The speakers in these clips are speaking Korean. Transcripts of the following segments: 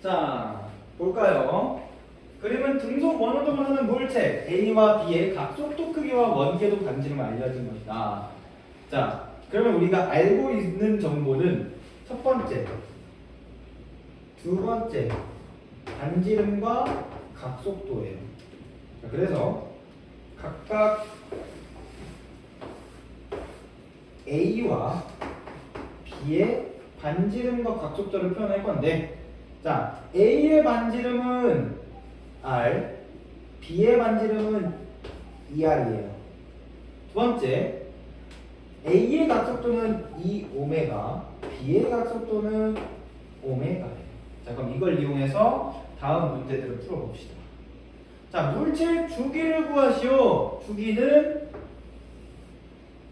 자, 볼까요? 그림은 등속 원호동을 하는 물체 A와 B의 각 속도 크기와 원궤도 반지름을 알려진 것이다. 자, 그러면 우리가 알고 있는 정보는 첫 번째, 두 번째, 반지름과 각 속도예요. 자, 그래서 각각 A와 B의 반지름과 각 속도를 표현할 건데, 자, A의 반지름은 R, B의 반지름은 2R이에요. 두 번째, A의 각속도는 2오메가, B의 각속도는 오메가예요. 자, 그럼 이걸 이용해서 다음 문제들을 풀어봅시다. 자, 물체의 주기를 구하시오. 주기는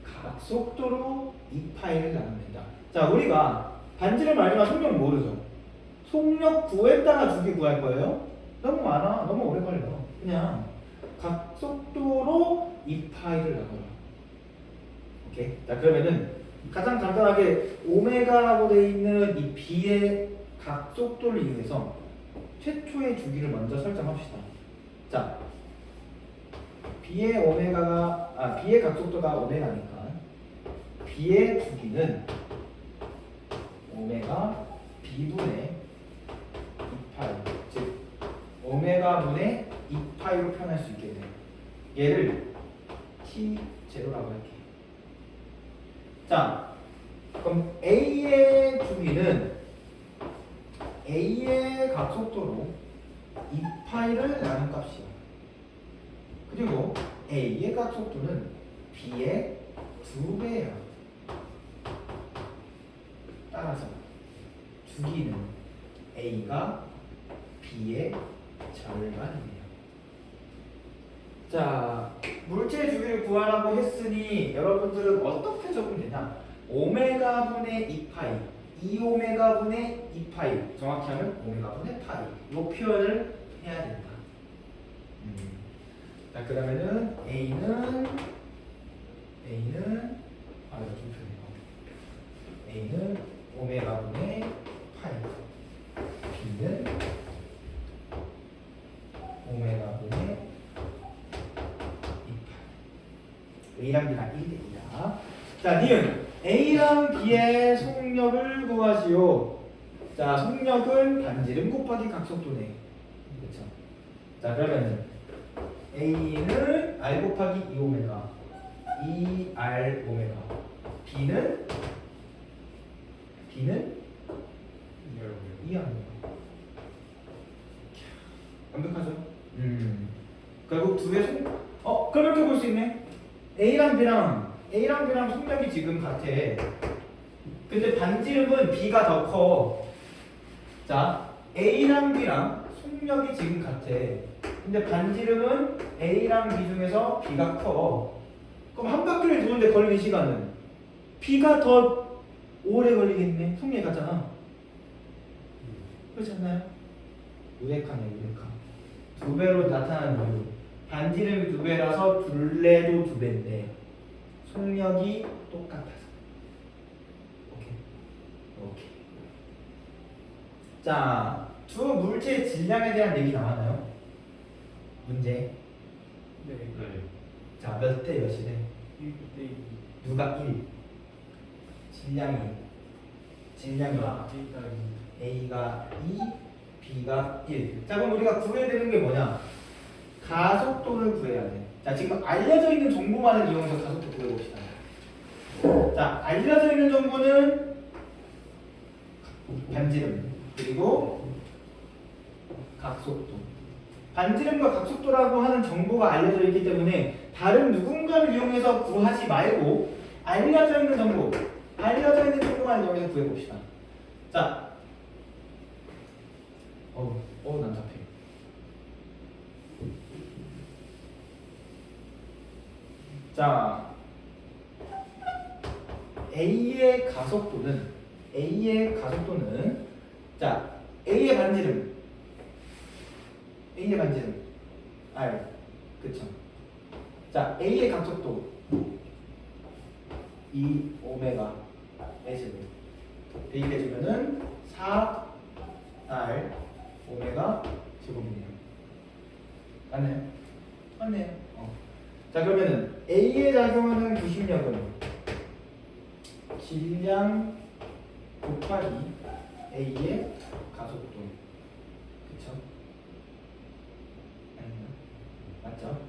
각속도로 2파이를 나눕니다. 자, 우리가 반지름 알지만 속력 모르죠? 속력 구했다가 주기 구할 거예요? 너무 많아. 너무 오래 걸려. 그냥 각속도로 2파이를 나눠라. 오케이? 자, 그러면은 가장 간단하게 오메가라고 되어 있는 이 B의 각속도를 이용해서 최초의 주기를 먼저 설정합시다. 자, B의 각속도가 오메가니까 B의 주기는 오메가 B분의 2파이, 즉 오메가분의 2파이로 표현할 수 있게 돼요. 얘를 T0라고 할게요. 자, 그럼 A의 주기는 A의 각속도로 2파이를 나눈 값이야. 그리고 A의 각속도는 B의 2배야. 따라서 주기는 A가 B의 절반이에요. 자, 물체의 주기를 구하라고 했으니 여러분들은 어떻게 적으면 오메가분의 2파이, 2오메가분의 2파이, 정확히 하면 오메가분의 파이, 이 표현을 해야 된다. 자, 그러면은 A는 이거 좀 표현해요. A는 오메가분의 파이, B는 오메가분의 2파이. A랑 B가 1대2다. 자, 니은 A랑 B의 속력을 구하시오. 자, 속력은 반지름 곱하기 각속도네. 그렇죠? 자, 그러면은 A는 R 곱하기 2오메가, 2R 오메가. B는 2R 오메가. 완벽하죠? 결국 두 의 그럼 이렇게 볼 수 있네. A랑 B랑 속력이 지금 같아. 근데 반지름은 B가 더 커. 자, A랑 B랑 속력이 지금 같아. 근데 반지름은 A랑 B 중에서 B가 커. 그럼 한 바퀴를 도는데 걸리는 시간은 B가 더 오래 걸리겠네. 속력이 같잖아. 그렇지 않나요? 유레카네, 유레카. 2배로 나타나는 이유. 반지름이 2배라서 둘레도 2배인데 속력이 똑같아서. 오케이. 자, 두 물체의 질량에 대한 얘기 나왔나요? 문제. 네. 자, 몇 대 몇이래? 1대2. 누가 1? 질량이 A가 2, B가 1. 자, 그럼 우리가 구해야 되는 게 뭐냐? 가속도를 구해야 돼. 자, 지금 알려져 있는 정보만을 이용해서 가속도 구해봅시다. 자, 알려져 있는 정보는 반지름 그리고 각속도. 반지름과 각속도라고 하는 정보가 알려져 있기 때문에 다른 누군가를 이용해서 구하지 말고 알려져 있는 정보만 이용해서 구해봅시다. 자, 난잡해. 자, A의 가속도는 자, A의 반지름 R, 그쵸? 자, A의 각속도 2오메가 S를 대입해주면은 4R 맞나요? 맞네요. 자 그러면은 A에 작용하는 구심력은 질량 곱하기 A의 가속도. 그쵸? 아닌가? 맞죠?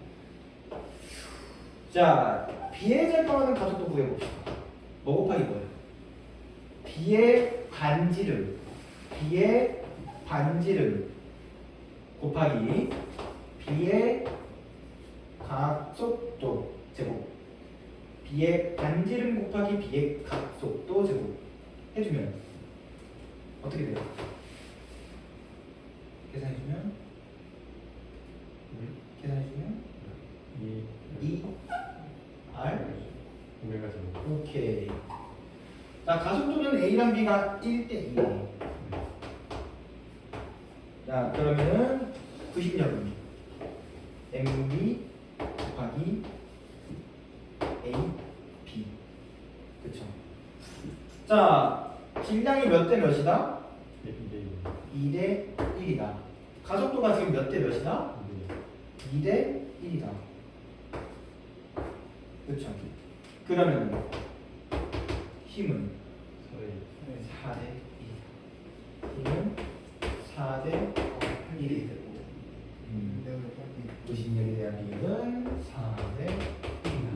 자 B에 작용하는 가속도 구해봅시다. 뭐 곱하기 뭐예요? B의 반지름 곱하기 B의 각속도 제곱. B의 반지름 곱하기 B의 각속도 제곱 해주면 어떻게 돼요? 계산해주면 E R 오메가 제곱. 오케이. 자 가속도는 A랑 B가 1대2. 자 그러면은 구심력은 MB 곱하기 AB. 그쵸? 자 질량이 몇 대 몇이다? 2대 1이다. 가속도가 지금 몇 대 몇이다? 2대 1이다. 그쵸? 그러면 힘은 4대 1이다. 힘은 4대 1이 되고 구심력에 대한 비율은 4대 1이다.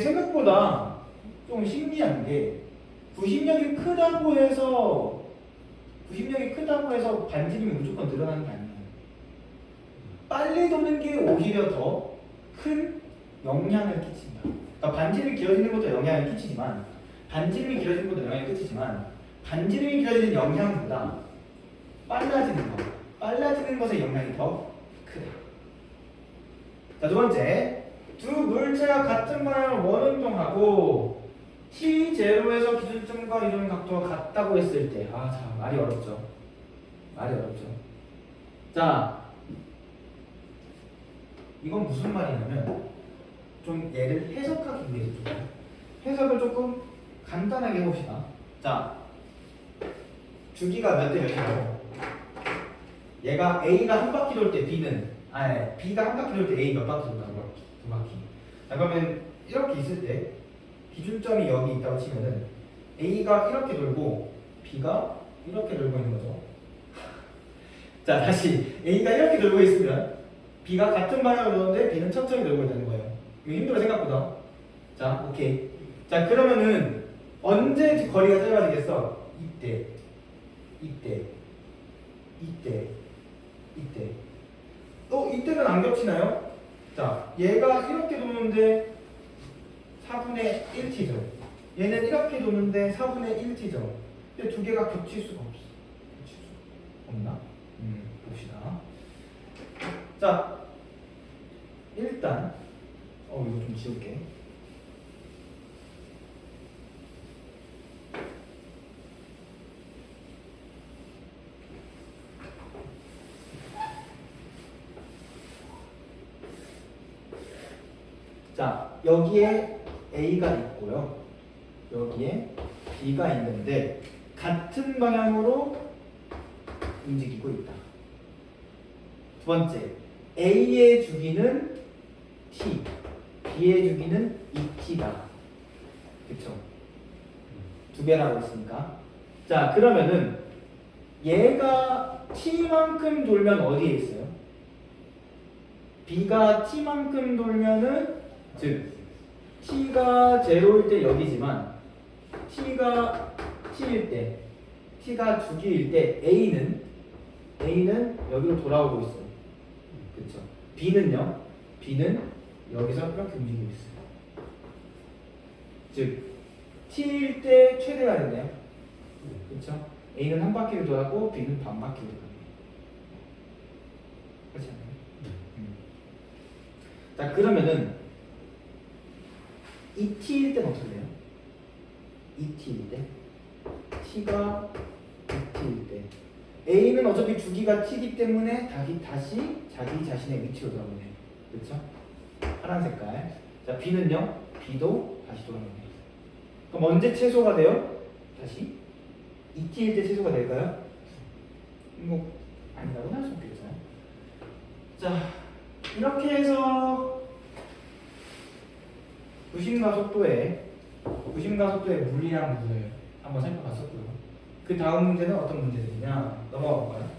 생각보다 좀 신기한 게 구심력이 크다고 해서 반지름이 무조건 늘어나는 게 아니에요. 빨리 도는 게 오히려 더 큰 영향을 끼친다. 그러니까 반지름이 길어지는 것도 영향을 끼치지만 반지름이 길어지는 영향보다 빨라지는 것의 영향이 더 크다. 자, 두 번째, 두 물체가 같은 방향을 원운동하고 T0에서 기준점과 이루는 각도가 같다고 했을 때, 자, 말이 어렵죠. 자, 이건 무슨 말이냐면 좀 얘를 해석하기 위해서 해석을 조금 간단하게 해봅시다. 자, 주기가 몇 대 몇이고 얘가 A가 한 바퀴 돌 때 B가 한 바퀴 돌 때 A 몇 바퀴 돌다고? 두 바퀴. 자 그러면 이렇게 있을 때 기준점이 여기 있다고 치면은 A가 이렇게 돌고 B가 이렇게 돌고 있는 거죠. 자 다시 A가 이렇게 돌고 있으면 B가 같은 방향으로 도는데 B는 천천히 돌고 있다는 거예요. 이거 힘들어 생각보다. 자 오케이. 자 그러면은 언제 거리가 짧아지겠어? 이때. 이때는 안 겹치나요? 자, 얘가 이렇게 도는데 4분의 1t죠. 얘는 이렇게 도는데 4분의 1t죠. 근데 두 개가 겹칠 수가 없나? 봅시다. 자, 일단 이거 좀 지울게. 자, 여기에 A가 있고요. 여기에 B가 있는데 같은 방향으로 움직이고 있다. 두 번째, A의 주기는 T, B의 주기는 2T다. 그쵸? 두 배라고 했으니까. 자, 그러면은 얘가 T만큼 돌면 어디에 있어요? B가 T만큼 돌면은 즉 T가 0일 때 여기지만 T가 T일 때 T가 주기일 때 A는 여기로 돌아오고 있어요. 그쵸? B는요? B는 여기서 이렇게 움직이고 있어요. 즉 T일 때 최대가 됐네요. 그쵸? A는 한 바퀴를 돌았고 B는 반 바퀴를 돌았네요. 그렇지 않나요? 자 그러면은 2t일 때는 어떻게 돼요? 2t일 때 t가 2t일 때 A는 어차피 주기가 t이기 때문에 다시 자기 자신의 위치로 돌아오네요. 그렇죠? 파란 색깔. 자 B는요? B도 다시 돌아오네요. 그럼 언제 최소가 돼요? 다시 2t일 때 최소가 될까요? 뭐 아니라고는 할 수 없겠죠. 자 이렇게 해서 부심과 속도의 물리학 문제를 한번 살펴봤었고요. 그 다음 문제는 어떤 문제들이냐 넘어가 볼까요?